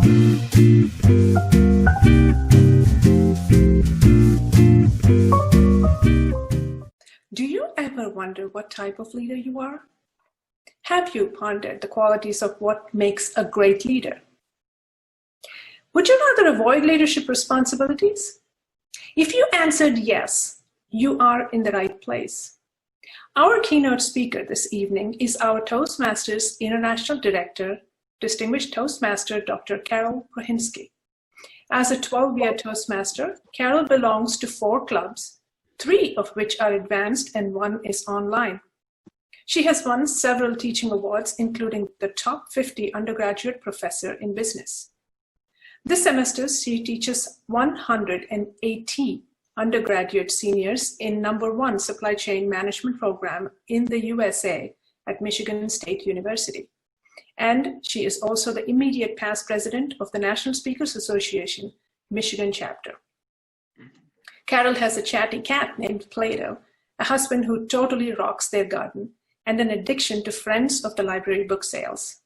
Do you ever wonder what type of leader you are? Have you pondered the qualities of what makes a great leader? Would you rather avoid leadership responsibilities? If you answered yes, you are in the right place. Our keynote speaker this evening is our Toastmasters International Director, Distinguished Toastmaster Dr. Carol Prahinski. As a 12-year Toastmaster, Carol belongs to 4 clubs, 3 of which are advanced and 1 is online. She has won several teaching awards, including the top 50 undergraduate professor in business. This semester, she teaches 180 undergraduate seniors in #1 supply chain management program in the USA at Michigan State University. And she is also the immediate past president of the National Speakers Association, Michigan chapter. Carol has a chatty cat named Plato, a husband who totally rocks their garden, and an addiction to Friends of the Library book sales.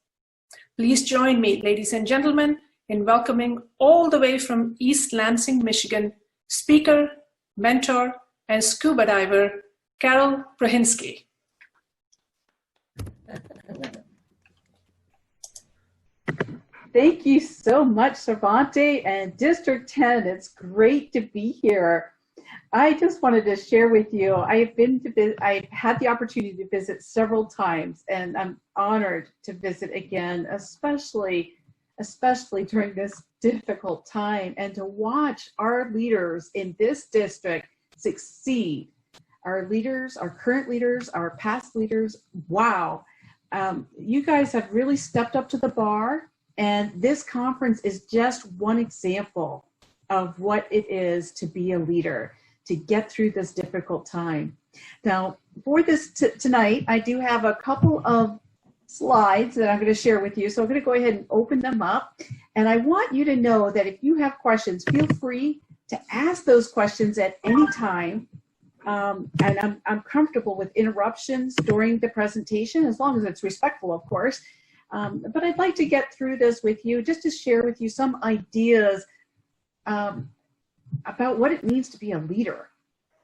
Please join me, ladies and gentlemen, in welcoming all the way from East Lansing, Michigan, speaker, mentor, and scuba diver, Carol Prahinski. Thank you so much, Sarvante and District 10. It's great to be here. I just wanted to share with you, I've had the opportunity to visit several times, and I'm honored to visit again, especially during this difficult time, and to watch our leaders in this district succeed. Our leaders, our current leaders, our past leaders, wow. You guys have really stepped up to the bar, and this conference is just one example of what it is to be a leader, to get through this difficult time. Now, for this tonight, I do have a couple of slides that I'm going to share with you. So I'm going to go ahead and open them up. And I want you to know that if you have questions, feel free to ask those questions at any time. And I'm comfortable with interruptions during the presentation, as long as it's respectful, of course. But I'd like to get through this with you, just to share with you some ideas about what it means to be a leader,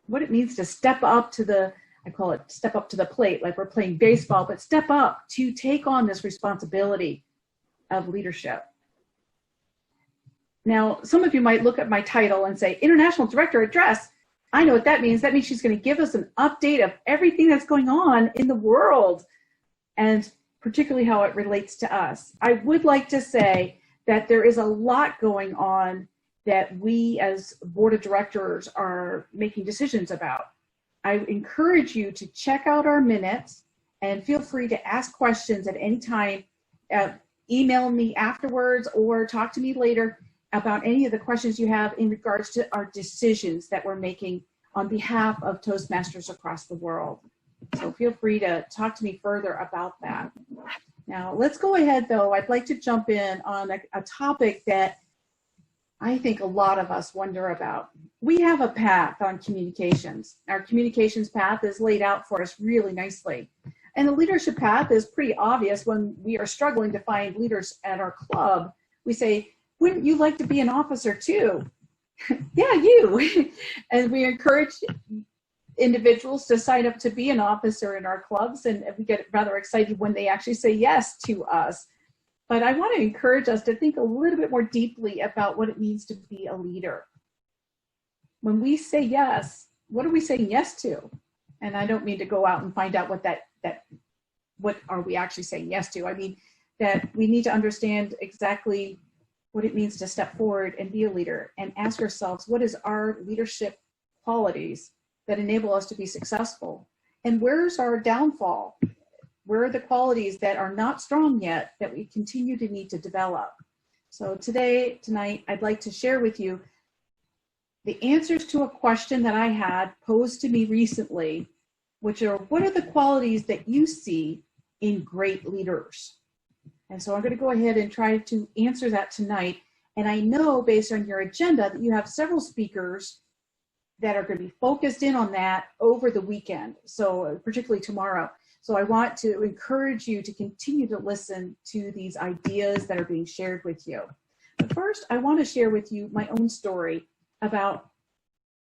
what it means to step up to the, I call it step up to the plate, like we're playing baseball, but step up to take on this responsibility of leadership. Now, some of you might look at my title and say, International Director Address. I know what that means. That means she's going to give us an update of everything that's going on in the world, and particularly how it relates to us. I would like to say that there is a lot going on that we as board of directors are making decisions about. I encourage you to check out our minutes and feel free to ask questions at any time. Email me afterwards or talk to me later about any of the questions you have in regards to our decisions that we're making on behalf of Toastmasters across the world. So feel free to talk to me further about that. Now, let's go ahead, though. I'd like to jump in on a topic that I think a lot of us wonder about. We have a path on communications. Our communications path is laid out for us really nicely. And the leadership path is pretty obvious. When we are struggling to find leaders at our club, we say, wouldn't you like to be an officer too? Yeah, you. And we encourage individuals to sign up to be an officer in our clubs, and we get rather excited when they actually say yes to us. But I want to encourage us to think a little bit more deeply about what it means to be a leader. When we say yes, what are we saying yes to? And I don't mean to go out and find out what are we actually saying yes to. I mean that we need to understand exactly what it means to step forward and be a leader, and ask ourselves, what is our leadership qualities that enable us to be successful? And where's our downfall? Where are the qualities that are not strong yet that we continue to need to develop? So tonight, I'd like to share with you the answers to a question that I had posed to me recently, which are, what are the qualities that you see in great leaders? And so I'm going to go ahead and try to answer that tonight. And I know based on your agenda that you have several speakers that are going to be focused in on that over the weekend, so particularly tomorrow. So I want to encourage you to continue to listen to these ideas that are being shared with you. But first, I want to share with you my own story about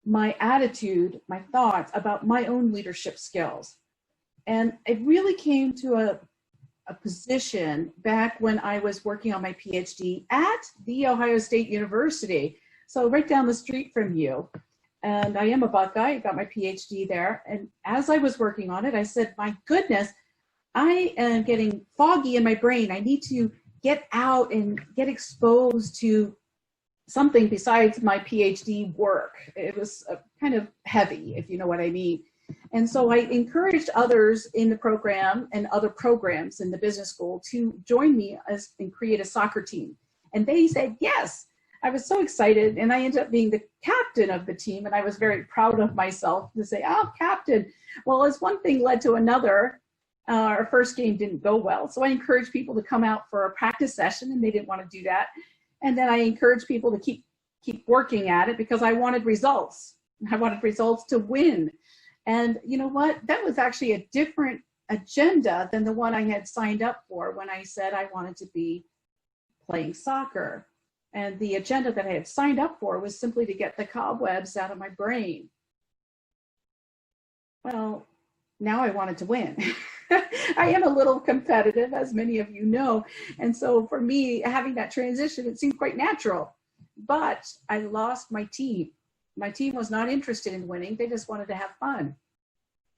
my attitude, my thoughts about my own leadership skills. And it really came to a position back when I was working on my PhD at The Ohio State University. So right down the street from you. And I am a Buckeye, I got my PhD there. And as I was working on it, I said, my goodness, I am getting foggy in my brain. I need to get out and get exposed to something besides my PhD work. It was kind of heavy, if you know what I mean. And so I encouraged others in the program and other programs in the business school to join me and create a soccer team. And they said yes. I was so excited, and I ended up being the captain of the team, and I was very proud of myself to say, oh, captain. Well, as one thing led to another, our first game didn't go well. So I encouraged people to come out for a practice session, and they didn't want to do that. And then I encouraged people to keep working at it because I wanted results. I wanted results to win. And you know what? That was actually a different agenda than the one I had signed up for when I said I wanted to be playing soccer. And the agenda that I had signed up for was simply to get the cobwebs out of my brain. Well, now I wanted to win. I am a little competitive, as many of you know. And so for me, having that transition, it seemed quite natural. But I lost my team. My team was not interested in winning. They just wanted to have fun.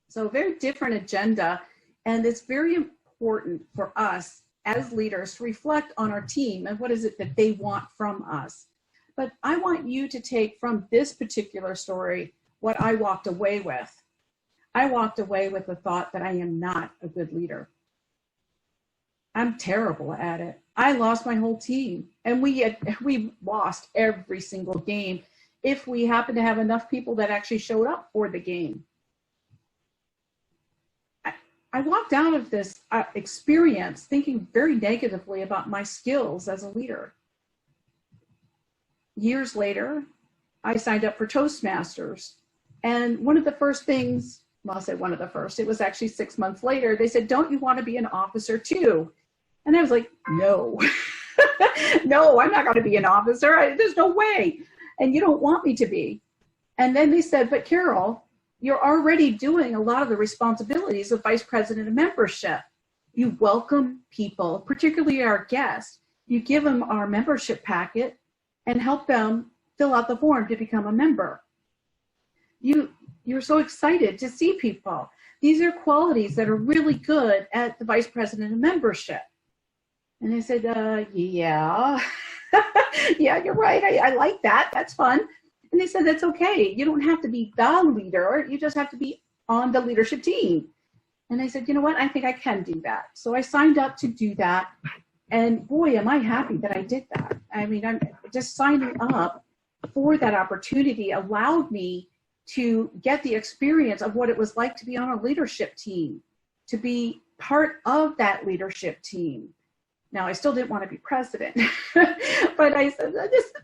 So a very different agenda. And it's very important for us as leaders to reflect on our team and what is it that they want from us. But I want you to take from this particular story what I walked away with. I walked away with the thought that I am not a good leader. I'm terrible at it. I lost my whole team, and we lost every single game if we happened to have enough people that actually showed up for the game. I walked out of this experience thinking very negatively about my skills as a leader. Years later, I signed up for Toastmasters, and one of the first things, well, I'll say one of the first, it was actually 6 months later, they said, don't you want to be an officer too? And I was like, no, no, I'm not going to be an officer. There's no way. And you don't want me to be. And then they said, but Carol, you're already doing a lot of the responsibilities of vice president of membership. You welcome people, particularly our guests. You give them our membership packet and help them fill out the form to become a member. You're so excited to see people. These are qualities that are really good at the vice president of membership. And I said, yeah, yeah, you're right. I like that. That's fun. And they said, that's okay. You don't have to be the leader. You just have to be on the leadership team. And I said, you know what? I think I can do that. So I signed up to do that. And boy, am I happy that I did that. I mean, I'm just signing up for that opportunity allowed me to get the experience of what it was like to be on a leadership team, to be part of that leadership team. Now, I still didn't want to be president, but I said,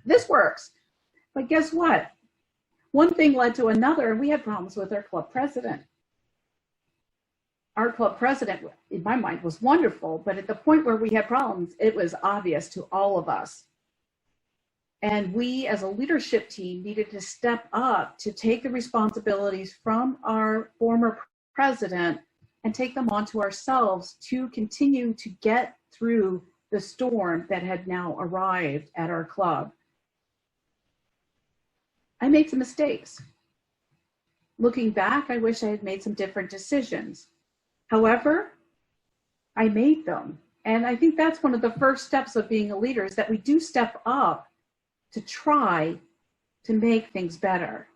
this works. But guess what? One thing led to another, and we had problems with our club president. Our club president, in my mind, was wonderful, but at the point where we had problems, it was obvious to all of us. And we, as a leadership team, needed to step up to take the responsibilities from our former president and take them onto ourselves to continue to get through the storm that had now arrived at our club. I made some mistakes. Looking back, I wish I had made some different decisions. However, I made them. And I think that's one of the first steps of being a leader, is that we do step up to try to make things better.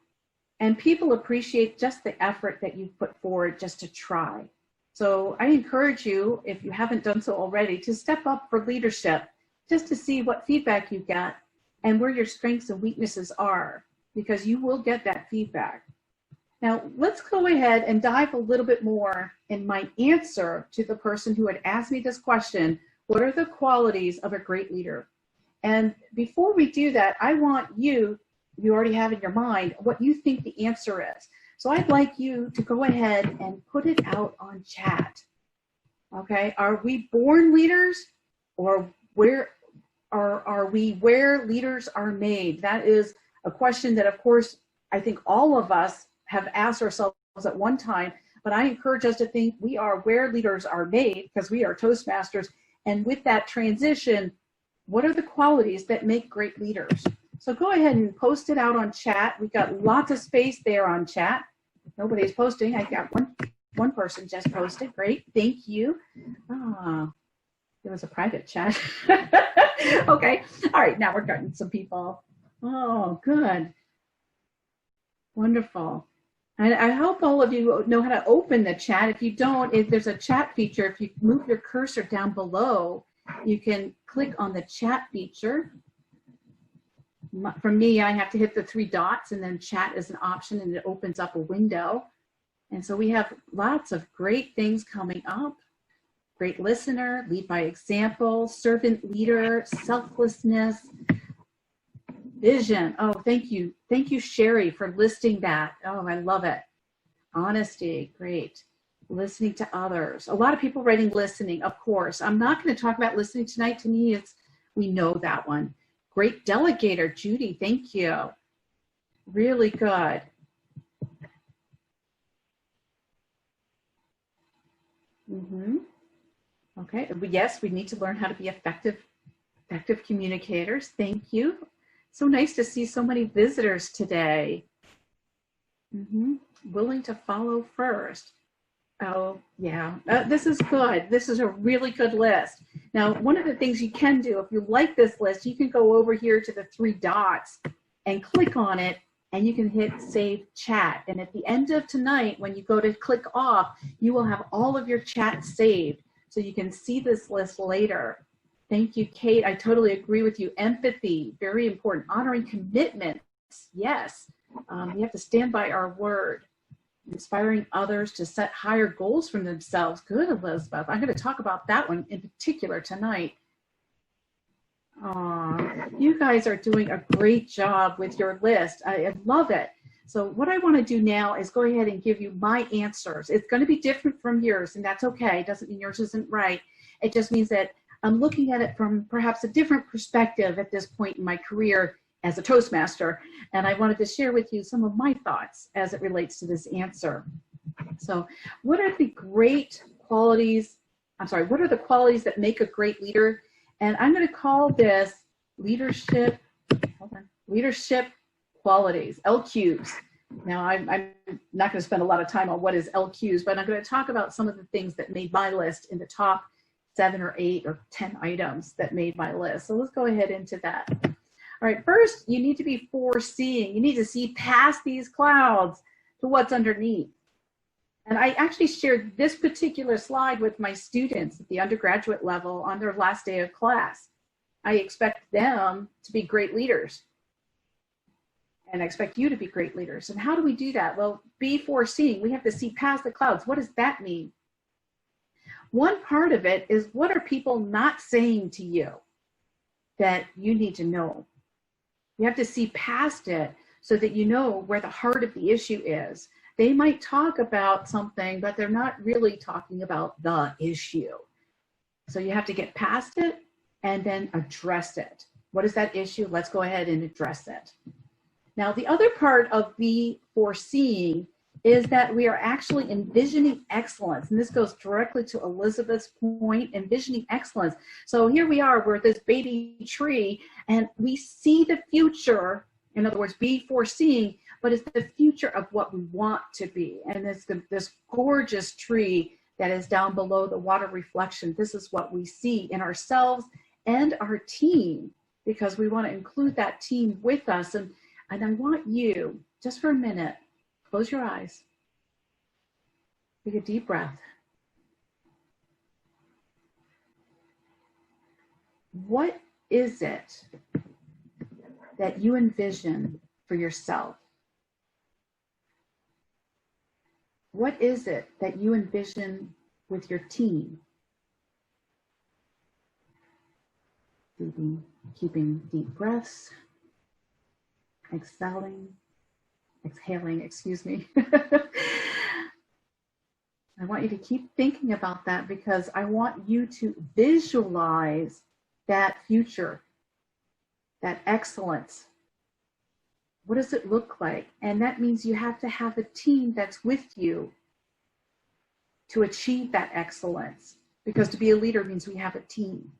And people appreciate just the effort that you put forward just to try. So I encourage you, if you haven't done so already, to step up for leadership, just to see what feedback you get and where your strengths and weaknesses are, because you will get that feedback. Now, let's go ahead and dive a little bit more in my answer to the person who had asked me this question: what are the qualities of a great leader? And before we do that, I want you already have in your mind what you think the answer is. So I'd like you to go ahead and put it out on chat. Okay, are we born leaders, or are we where leaders are made? That is a question that, of course, I think all of us have asked ourselves at one time, but I encourage us to think we are where leaders are made, because we are Toastmasters. And with that transition, what are the qualities that make great leaders? So go ahead and post it out on chat. We've got lots of space there on chat. Nobody's posting. I got one person just posted. Great, thank you. It was a private chat. Okay, all right, now we're getting some people. Oh, good. Wonderful. And I hope all of you know how to open the chat. If you don't, if there's a chat feature, if you move your cursor down below, you can click on the chat feature. For me, I have to hit the 3 dots, and then chat is an option, and it opens up a window. And so we have lots of great things coming up. Great listener, lead by example, servant leader, selflessness, vision. Oh, thank you. Thank you, Sherry, for listing that. Oh, I love it. Honesty, great. Listening to others. A lot of people writing listening, of course. I'm not going to talk about listening tonight. To me, we know that one. Great delegator, Judy, thank you. Really good. Okay, yes, we need to learn how to be effective communicators. Thank you. So nice to see so many visitors today. Willing to follow first. Oh, yeah, this is good. This is a really good list. Now, one of the things you can do, if you like this list, you can go over here to the 3 dots and click on it, and you can hit Save Chat. And at the end of tonight, when you go to click off, you will have all of your chats saved, so you can see this list later. Thank you, Kate. I totally agree with you. Empathy, very important. Honoring commitments, yes. We have to stand by our word. Inspiring others to set higher goals for themselves. Good, Elizabeth. I'm going to talk about that one in particular tonight. You guys are doing a great job with your list. I love it. So what I want to do now is go ahead and give you my answers. It's going to be different from yours, and that's okay. It doesn't mean yours isn't right. It just means that I'm looking at it from perhaps a different perspective at this point in my career as a Toastmaster, and I wanted to share with you some of my thoughts as it relates to this answer. So what are the great qualities, what are the qualities that make a great leader? And I'm going to call this leadership qualities, LQs. Now, I'm not going to spend a lot of time on what is LQs, but I'm going to talk about some of the things that made my list in the top 7 or 8 or 10 items that made my list. So let's go ahead into that. All right, first, you need to be foreseeing. You need to see past these clouds to what's underneath. And I actually shared this particular slide with my students at the undergraduate level on their last day of class. I expect them to be great leaders. And I expect you to be great leaders. And how do we do that? Well, be foreseeing. We have to see past the clouds. What does that mean? One part of it is, what are people not saying to you that you need to know? You have to see past it so that you know where the heart of the issue is. They might talk about something, but they're not really talking about the issue. So you have to get past it and then address it. What is that issue? Let's go ahead and address it. Now, the other part of be foreseeing is that we are actually envisioning excellence. And this goes directly to Elizabeth's point, envisioning excellence. So here we are, we're this baby tree, and we see the future. In other words, be foreseeing, but it's the future of what we want to be. And it's this gorgeous tree that is down below the water reflection. This is what we see in ourselves and our team, because we want to include that team with us. And I want you, just for a minute, close your eyes. Take a deep breath. What is it that you envision for yourself? What is it that you envision with your team? Keeping deep breaths, exhaling, excuse me. I want you to keep thinking about that, because I want you to visualize that future. that excellence. What does it look like? And that means you have to have a team that's with you to achieve that excellence, because to be a leader means we have a team.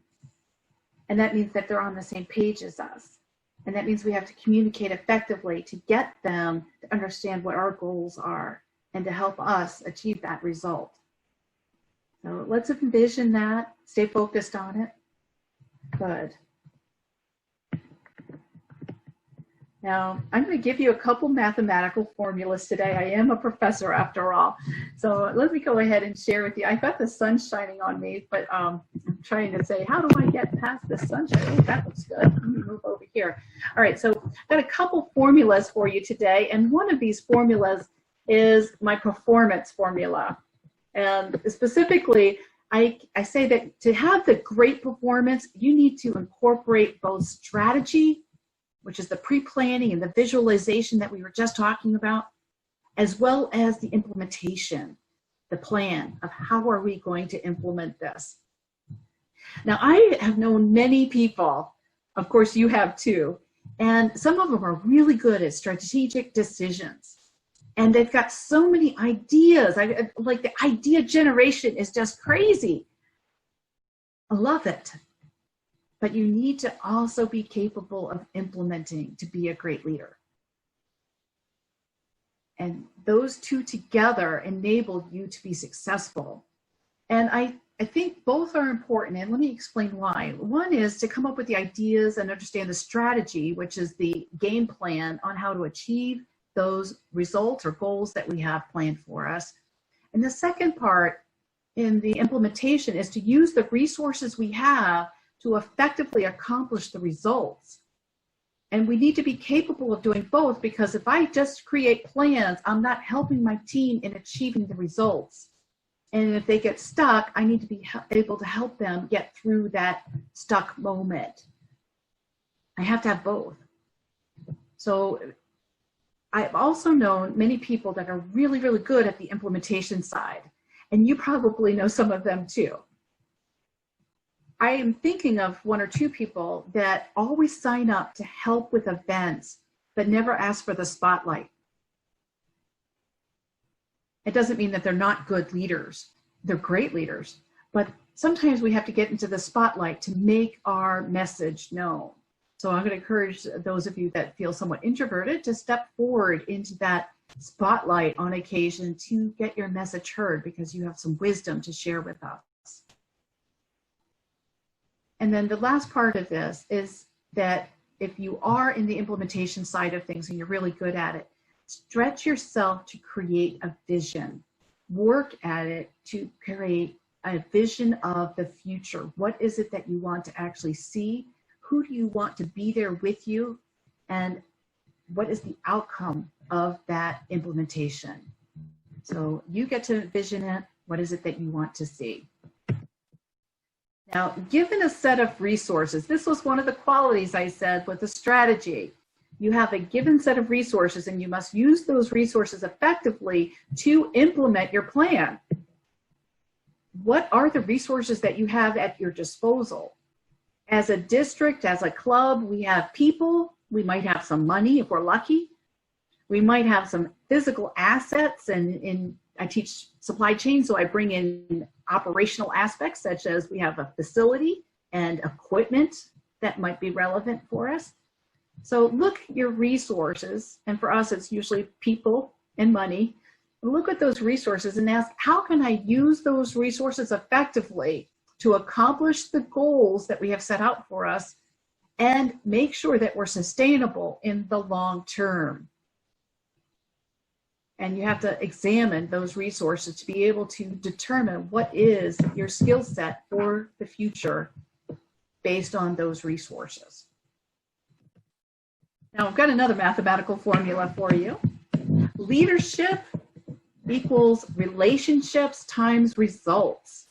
And that means that they're on the same page as us. And that means we have to communicate effectively to get them to understand what our goals are and to help us achieve that result. So let's envision that, stay focused on it. Good. Now, I'm going to give you a couple mathematical formulas today. I am a professor after all. So let me go ahead and share with you. I've got the sun shining on me, but I'm trying to say, how do I get past the sunshine? Oh, that looks good. Let me move over here. All right, so I've got a couple formulas for you today. And one of these formulas is my performance formula. And specifically, I say that to have the great performance, you need to incorporate both strategy, which is the pre-planning and the visualization that we were just talking about, as well as the implementation, the plan of how are we going to implement this. Now, I have known many people, of course you have too, and some of them are really good at strategic decisions. And they've got so many ideas. Like the idea generation is just crazy. I love it. But you need to also be capable of implementing to be a great leader. And those two together enable you to be successful. And I think both are important, and let me explain why. One is to come up with the ideas and understand the strategy, which is the game plan on how to achieve those results or goals that we have planned for us. And the second part in the implementation is to use the resources we have to effectively accomplish the results. And we need to be capable of doing both, because if I just create plans, I'm not helping my team in achieving the results. And if they get stuck, I need to be able to help them get through that stuck moment. I have to have both. So I've also known many people that are really, really good at the implementation side. And you probably know some of them too. I am thinking of one or two people that always sign up to help with events, but never ask for the spotlight. It doesn't mean that they're not good leaders. They're great leaders, but sometimes we have to get into the spotlight to make our message known. So I'm going to encourage those of you that feel somewhat introverted to step forward into that spotlight on occasion to get your message heard, because you have some wisdom to share with us. And then the last part of this is that if you are in the implementation side of things and you're really good at it, stretch yourself to create a vision. Work at it to create a vision of the future. What is it that you want to actually see? Who do you want to be there with you? And what is the outcome of that implementation? So you get to envision it. What is it that you want to see? Now, given a set of resources, this was one of the qualities I said with the strategy. You have a given set of resources and you must use those resources effectively to implement your plan. What are the resources that you have at your disposal? As a district, as a club, we have people. We might have some money if we're lucky. We might have some physical assets, and I teach supply chain, so I bring in operational aspects such as we have a facility and equipment that might be relevant for us. So look at your resources, and for us it's usually people and money. Look at those resources and ask, how can I use those resources effectively to accomplish the goals that we have set out for us and make sure that we're sustainable in the long term? And you have to examine those resources to be able to determine what is your skill set for the future based on those resources. Now, I've got another mathematical formula for you. Leadership equals relationships times results.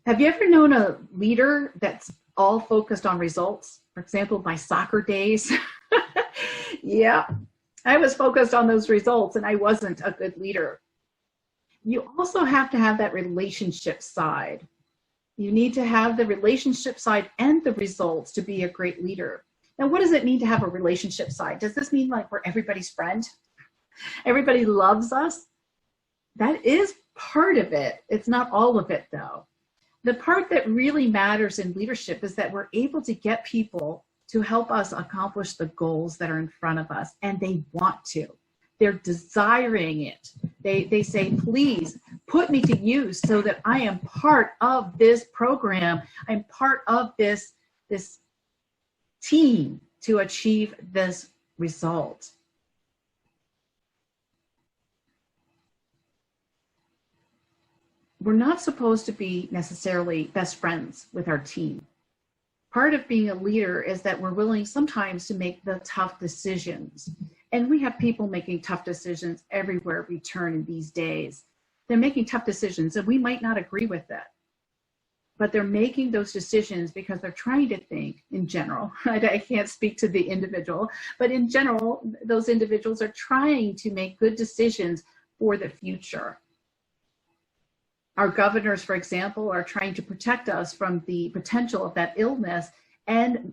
Have you ever known a leader that's all focused on results? For example, my soccer days. Yeah. I was focused on those results and I wasn't a good leader. You also have to have that relationship side. You need to have the relationship side and the results to be a great leader. Now, what does it mean to have a relationship side? Does this mean like we're everybody's friend? Everybody loves us? That is part of it. It's not all of it, though. The part that really matters in leadership is that we're able to get people to help us accomplish the goals that are in front of us, and they want to. They're desiring it. They say, please put me to use so that I am part of this program. I'm part of this team to achieve this result. We're not supposed to be necessarily best friends with our team. Part of being a leader is that we're willing sometimes to make the tough decisions. And we have people making tough decisions everywhere we turn in these days. They're making tough decisions and we might not agree with it. But they're making those decisions because they're trying to think in general. I can't speak to the individual, but in general, those individuals are trying to make good decisions for the future. Our governors, for example, are trying to protect us from the potential of that illness and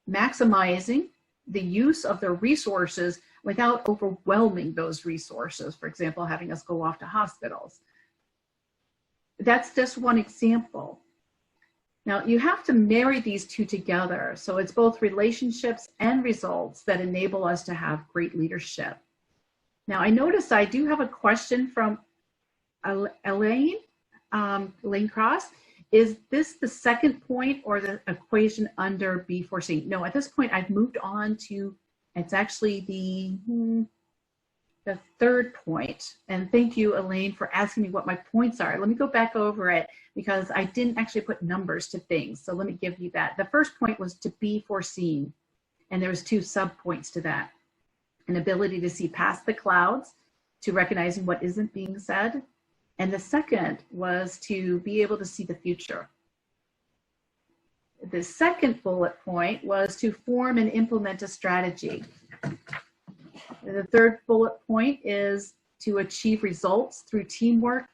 maximizing the use of their resources without overwhelming those resources. For example, having us go off to hospitals. That's just one example. Now, you have to marry these two together. So it's both relationships and results that enable us to have great leadership. Now, I notice I do have a question from Elaine Cross. Is this the second point or the equation under B foreseen? No, at this point I've moved on to, it's actually the third point. And thank you, Elaine, for asking me what my points are. Let me go back over it because I didn't actually put numbers to things. So let me give you that. The first point was to be foreseen. And there was 2 sub-points to that. An ability to see past the clouds, to recognizing what isn't being said. And the second was to be able to see the future. The second bullet point was to form and implement a strategy. The third bullet point is to achieve results through teamwork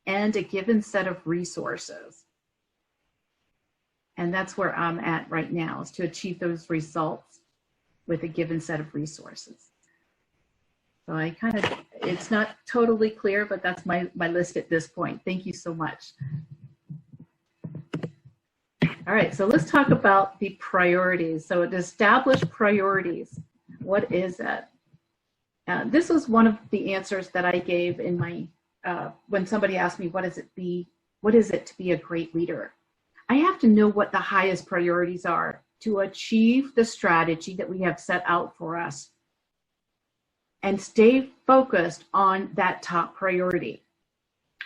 and a given set of resources. And that's where I'm at right now, is to achieve those results with a given set of resources. So I kind of, it's not totally clear, but that's my list at this point. Thank you so much. All right, so let's talk about the priorities. So to establish priorities, what is it? This was one of the answers that I gave in my, when somebody asked me, what is it to be a great leader? I have to know what the highest priorities are to achieve the strategy that we have set out for us and stay focused on that top priority.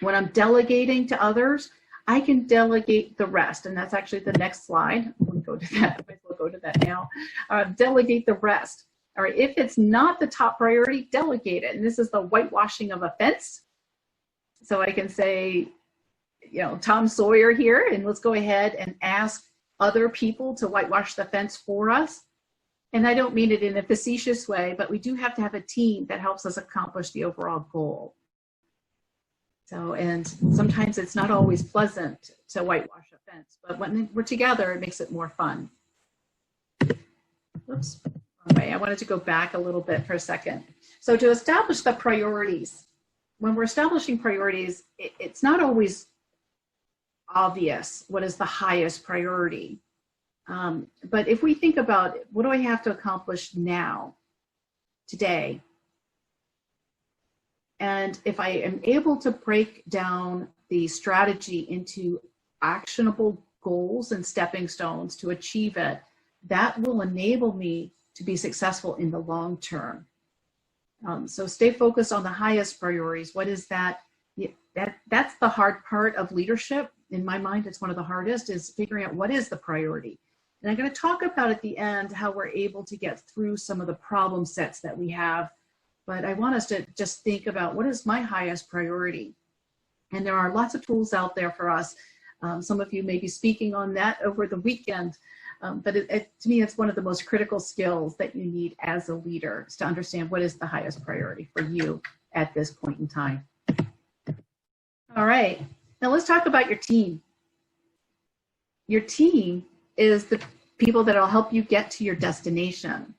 When I'm delegating to others, I can delegate the rest, and that's actually the next slide. We'll go to that. We'll go to that now. Delegate the rest. All right, if it's not the top priority, delegate it. And this is the whitewashing of a fence. So I can say, you know, Tom Sawyer here, and let's go ahead and ask other people to whitewash the fence for us. And I don't mean it in a facetious way, but we do have to have a team that helps us accomplish the overall goal. So, and sometimes it's not always pleasant to whitewash a fence, but when we're together, it makes it more fun. Oops. Okay, I wanted to go back a little bit for a second. So to establish the priorities, when we're establishing priorities, it's not always obvious what is the highest priority. But if we think about what do I have to accomplish now, today, and if I am able to break down the strategy into actionable goals and stepping stones to achieve it, that will enable me to be successful in the long term. So stay focused on the highest priorities. What is that? That's the hard part of leadership. In my mind, it's one of the hardest, is figuring out what is the priority. And I'm going to talk about at the end how we're able to get through some of the problem sets that we have. But I want us to just think about what is my highest priority. And there are lots of tools out there for us. Some of you may be speaking on that over the weekend. But to me, it's one of the most critical skills that you need as a leader, is to understand what is the highest priority for you at this point in time. All right, now let's talk about your team. Your team is the people that will help you get to your destination.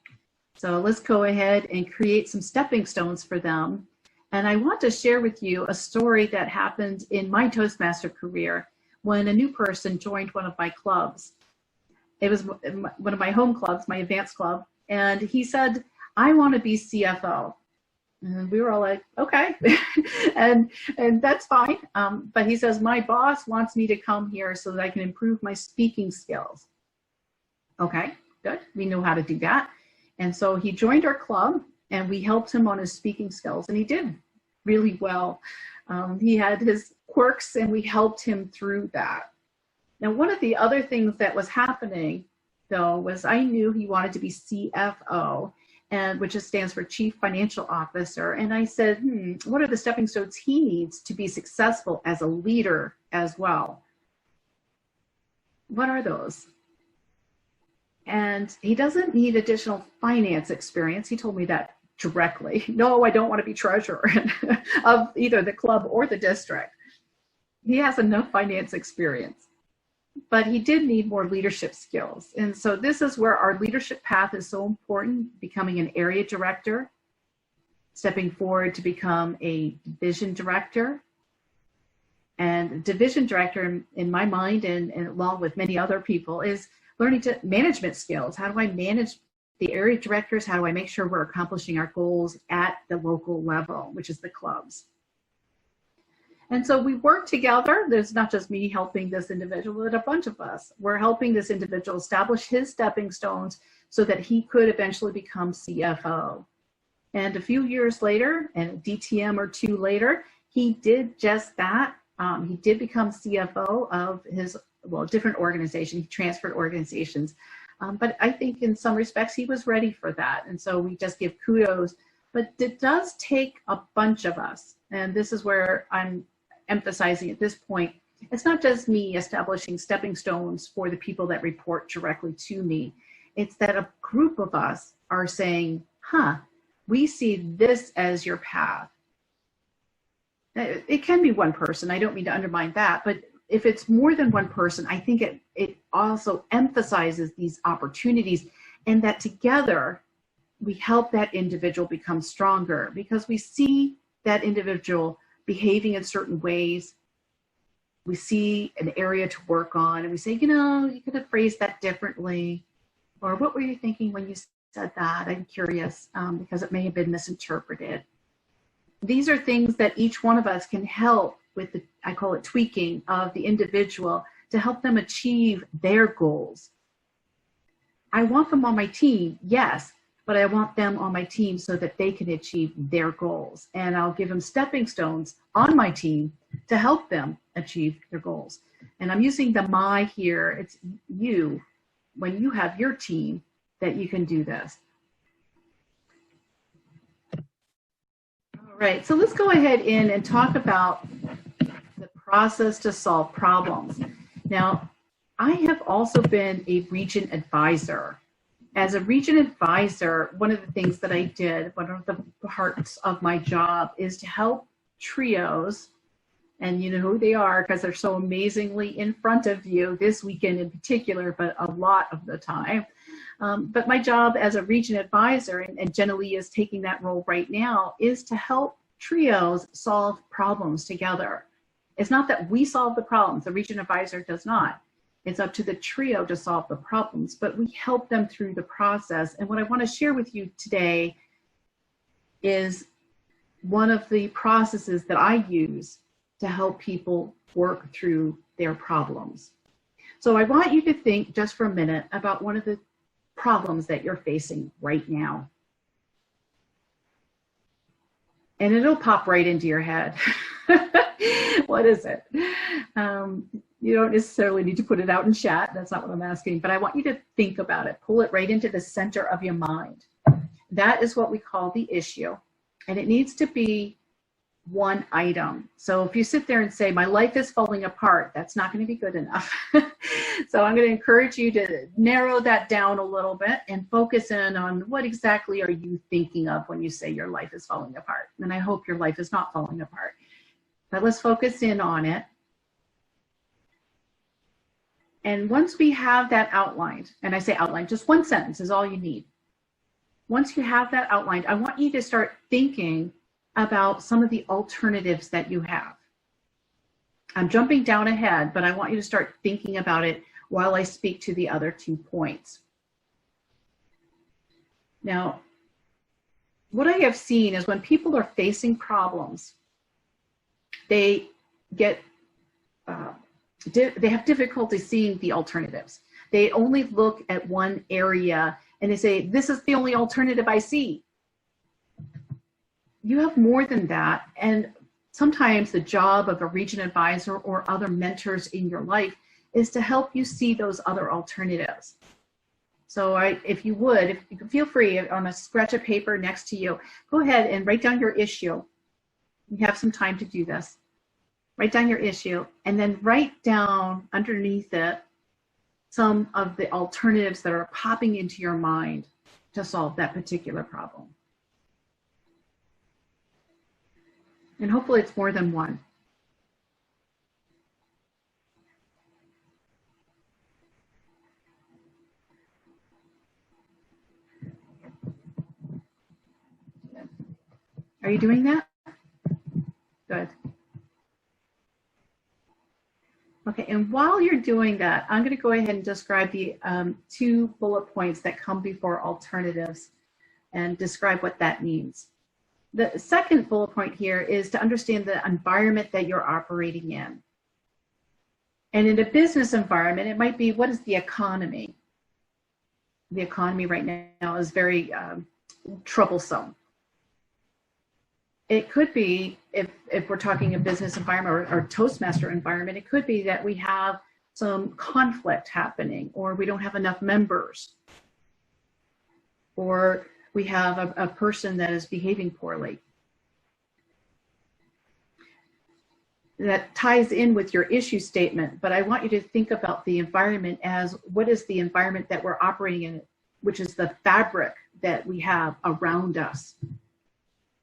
So let's go ahead and create some stepping stones for them. And I want to share with you a story that happened in my Toastmaster career when a new person joined one of my clubs. It was one of my home clubs, my advanced club. And he said, I want to be CFO. And we were all like, okay, and that's fine. But he says, my boss wants me to come here so that I can improve my speaking skills. Okay, good. We know how to do that. And so he joined our club and we helped him on his speaking skills, and he did really well. He had his quirks and we helped him through that. Now, one of the other things that was happening though was I knew he wanted to be CFO, and which stands for Chief Financial Officer. And I said, what are the stepping stones he needs to be successful as a leader as well? What are those? And he doesn't need additional finance experience. He told me that directly. No, I don't want to be treasurer of either the club or the district. He has enough finance experience. But he did need more leadership skills. And so this is where our leadership path is so important, becoming an area director, stepping forward to become a division director. And division director, in my mind, and along with many other people, is learning to management skills. How do I manage the area directors? How do I make sure we're accomplishing our goals at the local level, which is the clubs? And so we work together. There's not just me helping this individual, but a bunch of us. We're helping this individual establish his stepping stones so that he could eventually become CFO. And a few years later, and a DTM or two later, he did just that. He did become CFO of his, well, different organization. He transferred organizations. But I think in some respects, he was ready for that. And so we just give kudos. But it does take a bunch of us. And this is where I'm emphasizing at this point, it's not just me establishing stepping stones for the people that report directly to me. It's that a group of us are saying, we see this as your path. It can be one person. I don't mean to undermine that, but if it's more than one person, I think it also emphasizes these opportunities, and that together we help that individual become stronger because we see that individual behaving in certain ways. We see an area to work on and we say, you could have phrased that differently. Or what were you thinking when you said that? I'm curious, because it may have been misinterpreted. These are things that each one of us can help with I call it tweaking of the individual to help them achieve their goals. I want them on my team, yes, but I want them on my team so that they can achieve their goals. And I'll give them stepping stones on my team to help them achieve their goals. And I'm using the my here. It's you, when you have your team, that you can do this. All right, so let's go ahead in and talk about the process to solve problems. Now, I have also been a region advisor. As a region advisor, one of the things that I did, one of the parts of my job is to help trios, and you know who they are because they're so amazingly in front of you this weekend in particular, but a lot of the time. But my job as a region advisor, and Jenna Lee is taking that role right now, is to help trios solve problems together. It's not that we solve the problems, the region advisor does not. It's up to the trio to solve the problems, but we help them through the process. And what I want to share with you today is one of the processes that I use to help people work through their problems. So I want you to think just for a minute about one of the problems that you're facing right now. And it'll pop right into your head. What is it? You don't necessarily need to put it out in chat. That's not what I'm asking, but I want you to think about it. Pull it right into the center of your mind. That is what we call the issue. And it needs to be one item. So if you sit there and say, my life is falling apart, that's not going to be good enough. So I'm going to encourage you to narrow that down a little bit and focus in on what exactly are you thinking of when you say your life is falling apart. And I hope your life is not falling apart. But let's focus in on it. And once we have that outlined, and I say outlined, just one sentence is all you need. Once you have that outlined, I want you to start thinking about some of the alternatives that you have. I'm jumping down ahead, but I want you to start thinking about it while I speak to the other 2 points. Now, what I have seen is when people are facing problems, they get they have difficulty seeing the alternatives. They only look at one area and they say, this is the only alternative I see. You have more than that. And sometimes the job of a region advisor or other mentors in your life is to help you see those other alternatives. So if you can feel free on a scratch of paper next to you, go ahead and write down your issue. You have some time to do this. Write down your issue and then write down underneath it some of the alternatives that are popping into your mind to solve that particular problem. And hopefully it's more than one. Are you doing that? Good. Okay, and while you're doing that, I'm going to go ahead and describe the 2 bullet points that come before alternatives and describe what that means. The second bullet point here is to understand the environment that you're operating in. And in a business environment, it might be, what is the economy? The economy right now is very troublesome. It could be, if we're talking a business environment or Toastmaster environment, it could be that we have some conflict happening, or we don't have enough members, or we have a person that is behaving poorly. That ties in with your issue statement, but I want you to think about the environment as, what is the environment that we're operating in, which is the fabric that we have around us.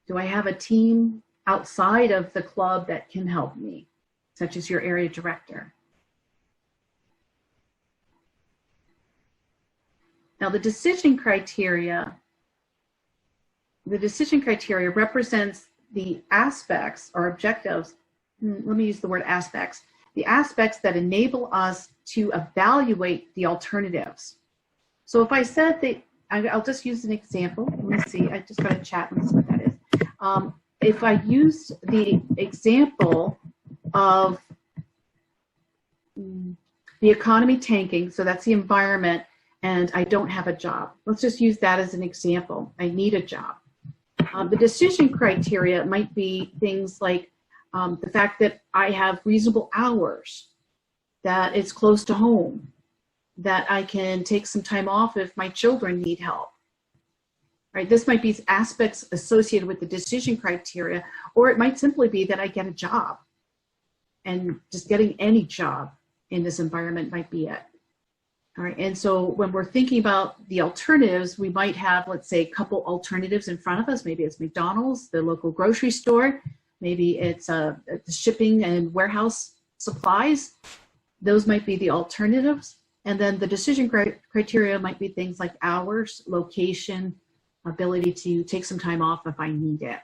Do I have a team outside of the club that can help me, such as your area director? Now, the decision criteria represents the aspects or objectives. Let me use the word aspects. The aspects that enable us to evaluate the alternatives. So if I said that, I'll just use an example. Let me see, I just got a chat. Let me see what that is. If I used the example of the economy tanking, so that's the environment, and I don't have a job. Let's just use that as an example. I need a job. The decision criteria might be things like the fact that I have reasonable hours, that it's close to home, that I can take some time off if my children need help. Right? This might be aspects associated with the decision criteria, or it might simply be that I get a job, and just getting any job in this environment might be it. All right, and so when we're thinking about the alternatives, we might have, let's say, a couple alternatives in front of us. Maybe it's McDonald's, the local grocery store. Maybe it's the shipping and warehouse supplies. Those might be the alternatives. And then the decision criteria might be things like hours, location, ability to take some time off if I need it.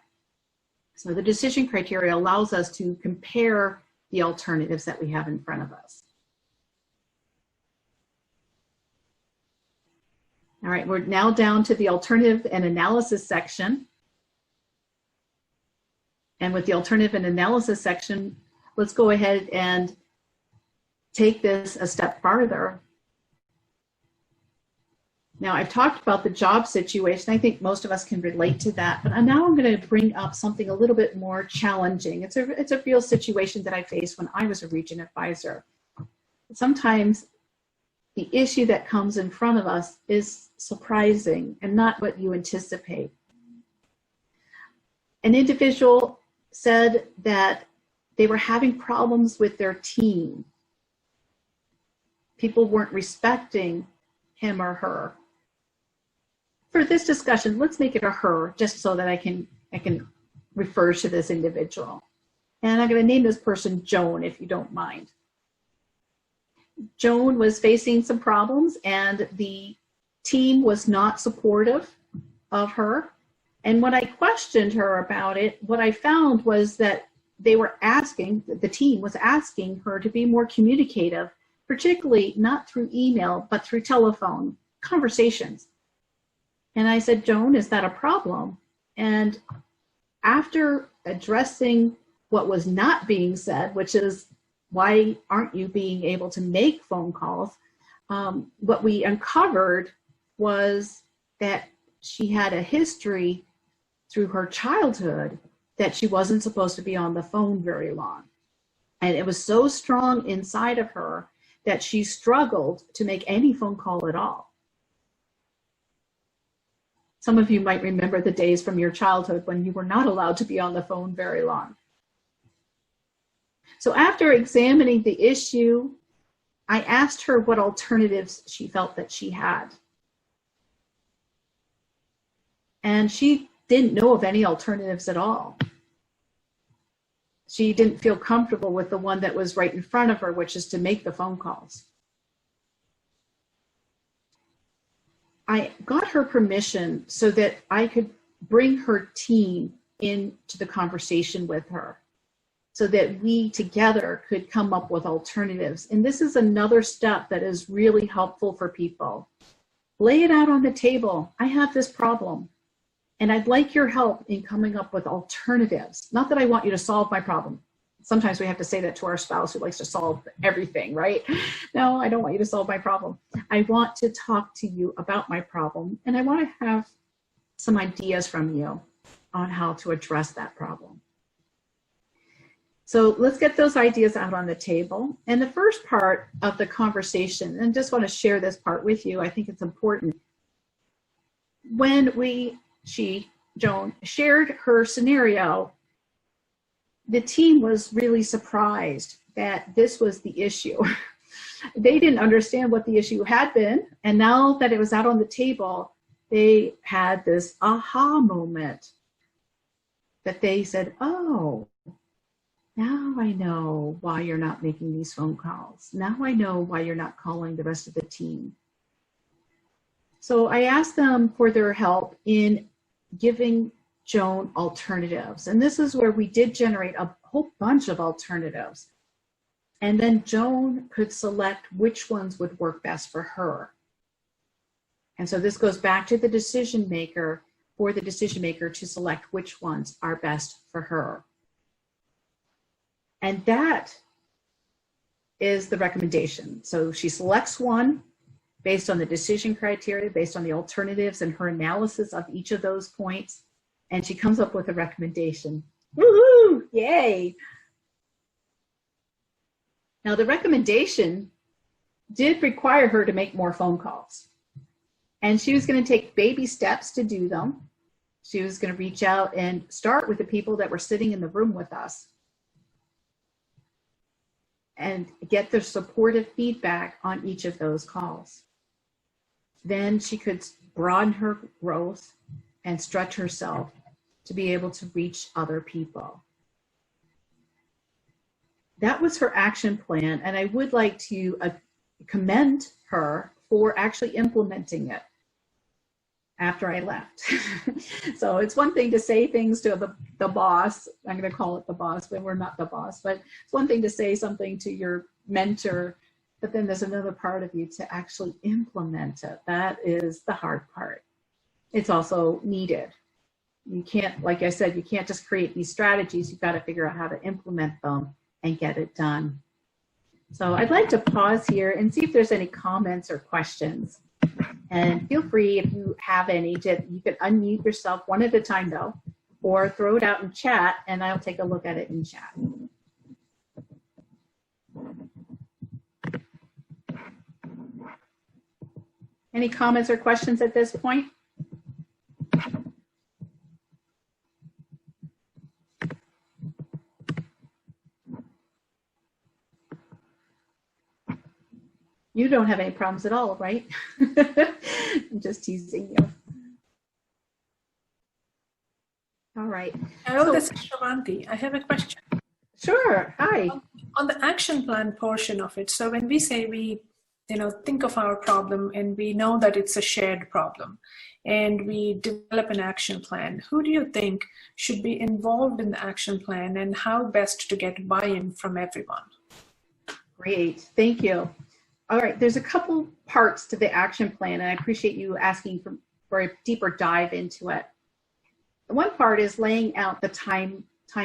So the decision criteria allows us to compare the alternatives that we have in front of us. All right, we're now down to the alternative and analysis section. And with the alternative and analysis section, let's go ahead and take this a step farther. Now, I've talked about the job situation. I think most of us can relate to that, but now I'm going to bring up something a little bit more challenging. It's a real situation that I faced when I was a region advisor. Sometimes the issue that comes in front of us is surprising and not what you anticipate. An individual said that they were having problems with their team. People weren't respecting him or her. For this discussion, let's make it a her, just so that I can refer to this individual. And I'm going to name this person Joan, if you don't mind. Joan was facing some problems and the team was not supportive of her. And when I questioned her about it, what I found was that the team was asking her to be more communicative, particularly not through email, but through telephone conversations. And I said, Joan, is that a problem? And after addressing what was not being said, which is, why aren't you being able to make phone calls? What we uncovered was that she had a history through her childhood that she wasn't supposed to be on the phone very long. And it was so strong inside of her that she struggled to make any phone call at all. Some of you might remember the days from your childhood when you were not allowed to be on the phone very long. So after examining the issue, I asked her what alternatives she felt that she had. And she didn't know of any alternatives at all. She didn't feel comfortable with the one that was right in front of her, which is to make the phone calls. I got her permission so that I could bring her team into the conversation with her so that we together could come up with alternatives. And this is another step that is really helpful for people. Lay it out on the table. I have this problem, and I'd like your help in coming up with alternatives. Not that I want you to solve my problem. Sometimes we have to say that to our spouse who likes to solve everything, right? No, I don't want you to solve my problem. I want to talk to you about my problem, and I want to have some ideas from you on how to address that problem. So let's get those ideas out on the table. And the first part of the conversation, and just want to share this part with you, I think it's important. When Joan shared her scenario, the team was really surprised that this was the issue. They didn't understand what the issue had been, and now that it was out on the table, they had this aha moment that they said, oh, now I know why you're not making these phone calls. Now I know why you're not calling the rest of the team. So I asked them for their help in giving Joan alternatives. And this is where we did generate a whole bunch of alternatives. And then Joan could select which ones would work best for her. And so this goes back to the decision maker, for the decision maker to select which ones are best for her. And that is the recommendation. So she selects one based on the decision criteria, based on the alternatives and her analysis of each of those points, and she comes up with a recommendation. Woohoo! Yay! Now the recommendation did require her to make more phone calls. And she was going to take baby steps to do them. She was going to reach out and start with the people that were sitting in the room with us and get their supportive feedback on each of those calls. Then she could broaden her growth and stretch herself to be able to reach other people. That was her action plan, and I would like to commend her for actually implementing it after I left. So it's one thing to say things to the boss. I'm going to call it the boss, but we're not the boss. But it's one thing to say something to your mentor, but then there's another part of you to actually implement it. That is the hard part. It's also needed. You can't, like I said, you can't just create these strategies. You've got to figure out how to implement them and get it done. So I'd like to pause here and see if there's any comments or questions. And feel free, if you have any, you can unmute yourself one at a time though, or throw it out in chat and I'll take a look at it in chat. Any comments or questions at this point? You don't have any problems at all, right? I'm just teasing you. All right. Hello, this is Shravanti. I have a question. Sure. Hi. On the action plan portion of it, so when we say think of our problem and we know that it's a shared problem and we develop an action plan, who do you think should be involved in the action plan and how best to get buy-in from everyone? Great. Thank you. All right. There's a couple parts to the action plan, and I appreciate you asking for a deeper dive into it. One part is laying out the time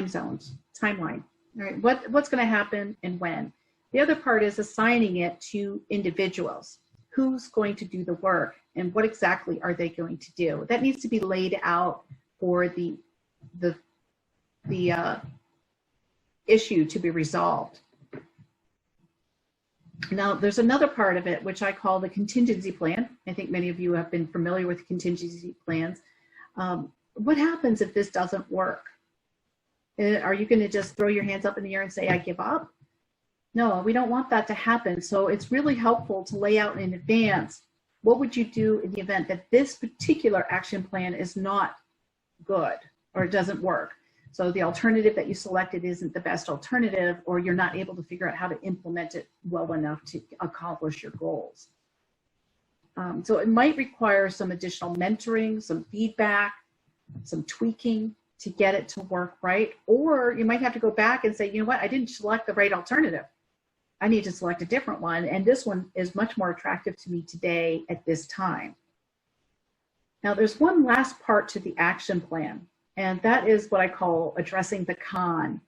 zones, timeline. All right, what's going to happen and when. The other part is assigning it to individuals. Who's going to do the work and what exactly are they going to do? That needs to be laid out for the issue to be resolved. Now, there's another part of it, which I call the contingency plan. I think many of you have been familiar with contingency plans. What happens if this doesn't work? Are you going to just throw your hands up in the air and say, I give up? No, we don't want that to happen. So it's really helpful to lay out in advance, what would you do in the event that this particular action plan is not good or it doesn't work? So the alternative that you selected isn't the best alternative, or you're not able to figure out how to implement it well enough to accomplish your goals. So it might require some additional mentoring, some feedback, some tweaking to get it to work right. Or you might have to go back and say, you know what, I didn't select the right alternative. I need to select a different one. And this one is much more attractive to me today at this time. Now there's one last part to the action plan, and that is what I call addressing the con.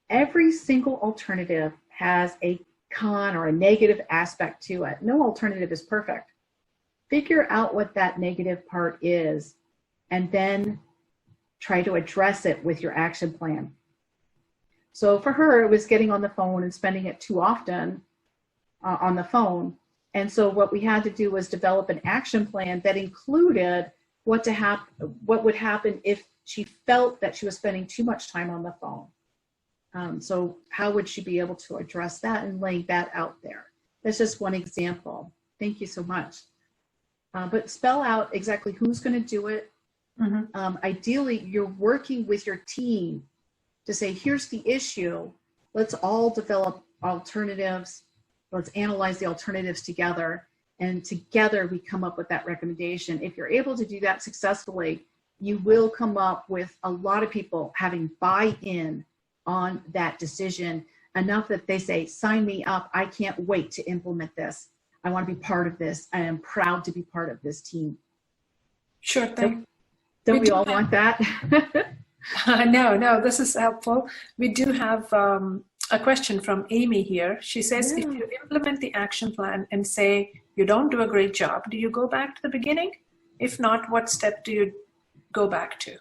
Every single alternative has a con or a negative aspect to it. No alternative is perfect. Figure out what that negative part is and then try to address it with your action plan. So for her, it was getting on the phone and spending it too often on the phone. And so what we had to do was develop an action plan that included what would happen if she felt that she was spending too much time on the phone. So how would she be able to address that and lay that out there? That's just one example. Thank you so much. But spell out exactly who's going to do it. Mm-hmm. Ideally, you're working with your team to say, here's the issue. Let's all develop alternatives. Let's analyze the alternatives together. And together we come up with that recommendation. If you're able to do that successfully, you will come up with a lot of people having buy-in on that decision, enough that they say, sign me up. I can't wait to implement this. I want to be part of this. I am proud to be part of this team. Sure thing. Don't we all want that? No, this is helpful. We do have a question from Amy here. She says, if you implement the action plan and say you don't do a great job, do you go back to the beginning? If not, what step do you go back to?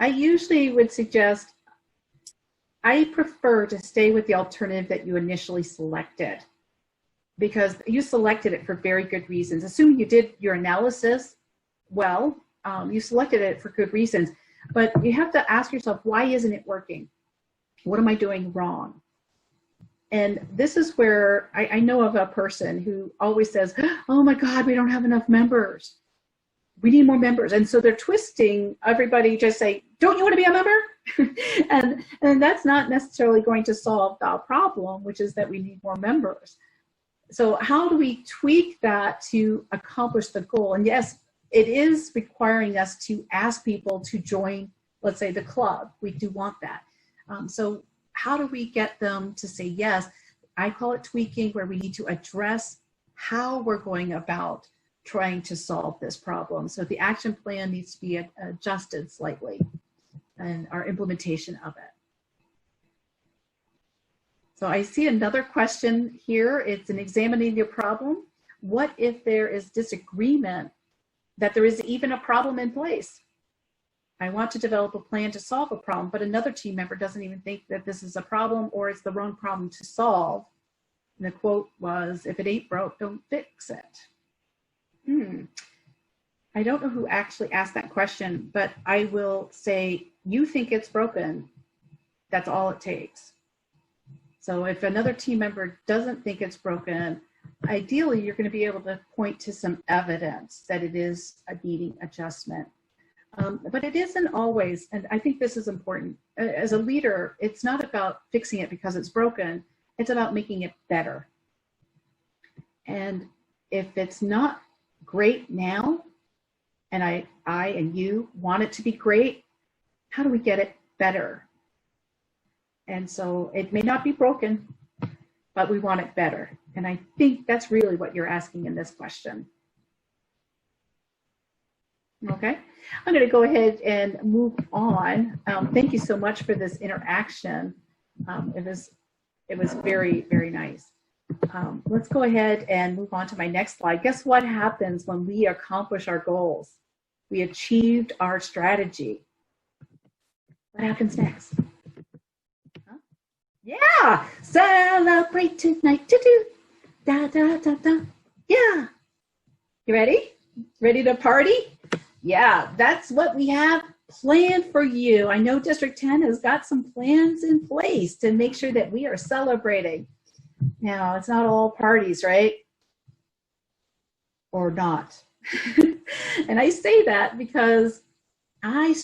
I usually would suggest, I prefer to stay with the alternative that you initially selected, because you selected it for very good reasons. Assuming you did your analysis well, you selected it for good reasons, but you have to ask yourself, why isn't it working? What am I doing wrong? And this is where I know of a person who always says, oh my God, we don't have enough members. We need more members. And so they're twisting everybody, just say, don't you want to be a member? and that's not necessarily going to solve the problem, which is that we need more members. So how do we tweak that to accomplish the goal? And yes, it is requiring us to ask people to join, let's say, the club. We do want that. So how do we get them to say yes? I call it tweaking, where we need to address how we're going about trying to solve this problem. So the action plan needs to be adjusted slightly, and our implementation of it. So I see another question here. It's in examining your problem. What if there is disagreement that there is even a problem in place? I want to develop a plan to solve a problem, but another team member doesn't even think that this is a problem, or it's the wrong problem to solve. And the quote was, if it ain't broke, don't fix it. I don't know who actually asked that question, but I will say, you think it's broken, that's all it takes. So if another team member doesn't think it's broken, ideally you're going to be able to point to some evidence that it is a needing adjustment. But it isn't always, and I think this is important. As a leader, it's not about fixing it because it's broken. It's about making it better. And if it's not great now, and I and you want it to be great, how do we get it better? And so it may not be broken, but we want it better. And I think that's really what you're asking in this question. Okay, I'm going to go ahead and move on. Thank you so much for this interaction. It was very, very nice. Let's go ahead and move on to my next slide. Guess what happens when we accomplish our goals? We achieved our strategy. What happens next? Huh? Yeah, celebrate tonight. Da, da, da, da. Yeah. You ready? Ready to party? Yeah, that's what we have planned for you. I know District 10 has got some plans in place to make sure that we are celebrating. Now, it's not all parties, right? Or not. And I say that because I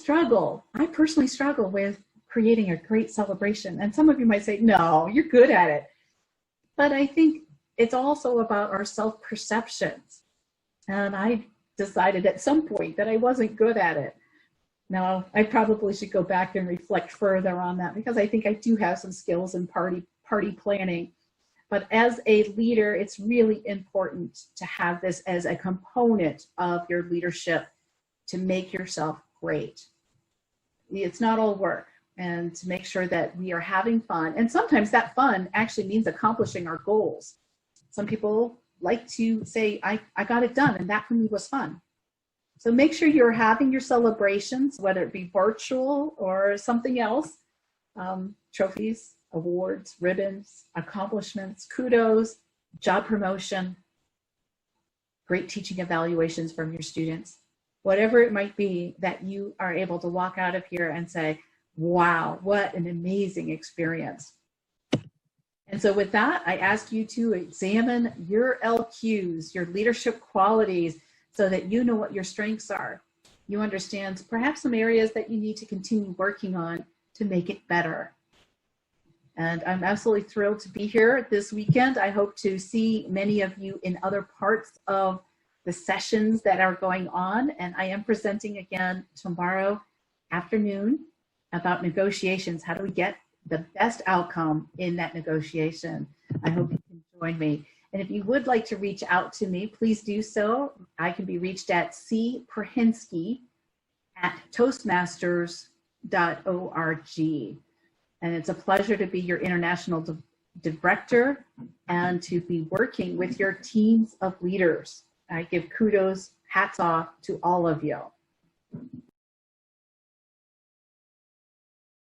personally struggle with creating a great celebration. And some of you might say, no, you're good at it. But I think it's also about our self-perceptions. And I decided at some point that I wasn't good at it. Now, I probably should go back and reflect further on that because I think I do have some skills in party planning. But as a leader, it's really important to have this as a component of your leadership to make yourself great. It's not all work, and to make sure that we are having fun. And sometimes that fun actually means accomplishing our goals. Some people like to say, I got it done, and that for me was fun. So make sure you're having your celebrations, whether it be virtual or something else, trophies, awards, ribbons, accomplishments, kudos, job promotion, great teaching evaluations from your students, whatever it might be that you are able to walk out of here and say, wow, what an amazing experience. And so with that, I ask you to examine your LQs, your leadership qualities, so that you know what your strengths are. You understand perhaps some areas that you need to continue working on to make it better. And I'm absolutely thrilled to be here this weekend. I hope to see many of you in other parts of the sessions that are going on. And I am presenting again tomorrow afternoon about negotiations. How do we get the best outcome in that negotiation? I hope you can join me. And if you would like to reach out to me, please do so. I can be reached at cprahinski@toastmasters.org. And it's a pleasure to be your international director and to be working with your teams of leaders. I give kudos, hats off to all of you.